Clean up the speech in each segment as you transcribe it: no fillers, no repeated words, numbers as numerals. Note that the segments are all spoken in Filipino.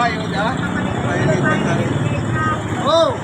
Ayun na. Oh!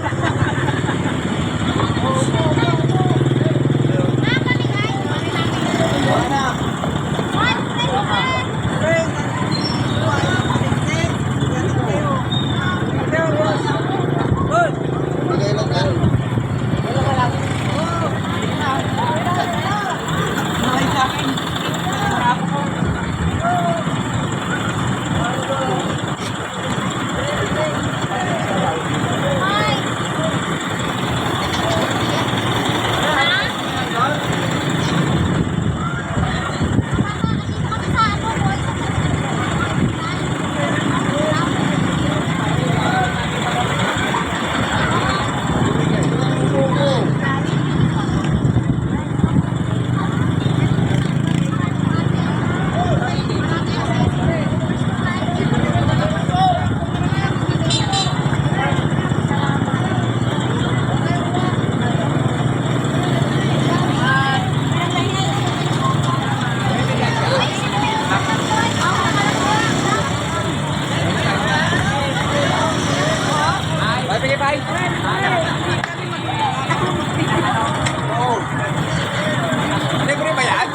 Libre ba yan?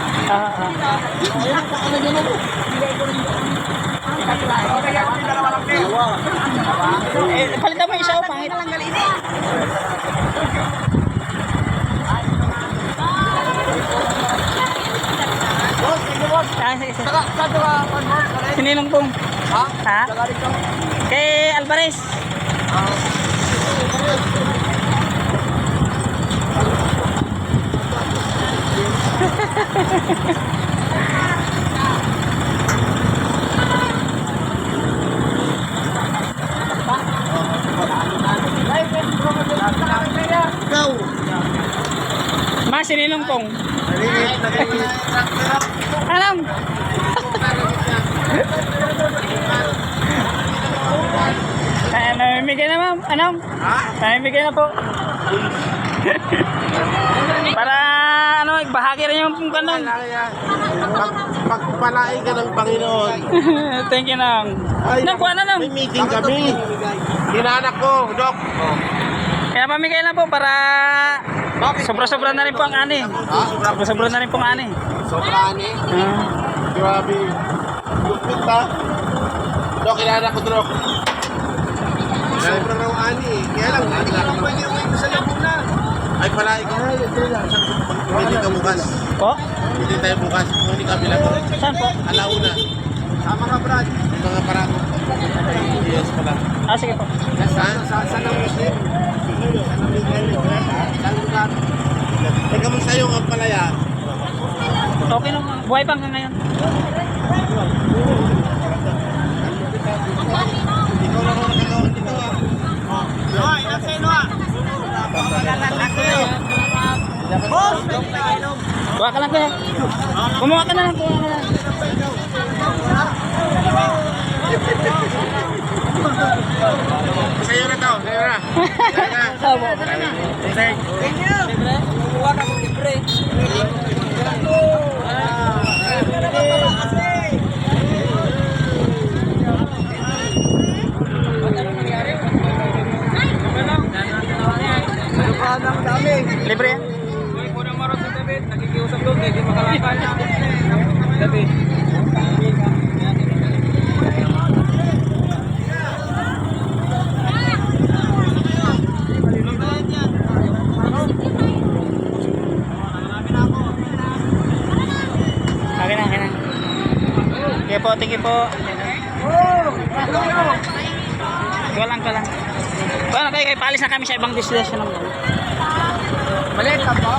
Palitan mo isa o pangit. Sininong pong? Ha? Kay Alvarez. Ikaw! Mas sininong pong? Alam. Namimigay na ma'am. Anong? Namimigay na po. Para ano, bahagi rin yung kanong. Pagpalain ka ng Panginoon. Thank you nang. Nang kuha na nang. May meeting kami. Hinanak ko, Dok. Kaya pamigay na po para sobra-sobra na rin po ang ani. Sobra-sobra na rin po ang ani. Sobra ani. Grabe. Lupit ha. Dok, hinanak ko, Dok. Sobra raw ani. Kaya lang, hindi ka lang pwede uwi ko sa Laguna. Ay, palain ka. Hindi ka bukas. Po? Hindi tayo bukas. Hindi kami lang. Saan po? Alauna. Sama ka, Brad. Mga parako. Yes pala. Ah, sige po. Saan? Saan ang Muslim? Saan lugar? Teka mo sa'yo ang palaya. Okay nung buhay pa hanggang ngayon. Ikaw lang ako nakagawa dito ah. Noy, ilan sa'yo Noy? Boss! Kuha ka lang kuya. Kumuha ka na lang. Kuha ka na lang. Sa'yo na to. Sa'yo na. Sa'yo na. Opo. Thank you. Kuha ka mo libre. Libre yan? Unang marot sa David, nakikiusap doon, hindi makalaban. David. Okay na, okay na. Okay po, thank you po. Kalang. Well, okay, paalis na kami sa ibang destination naman. Maliit ka po?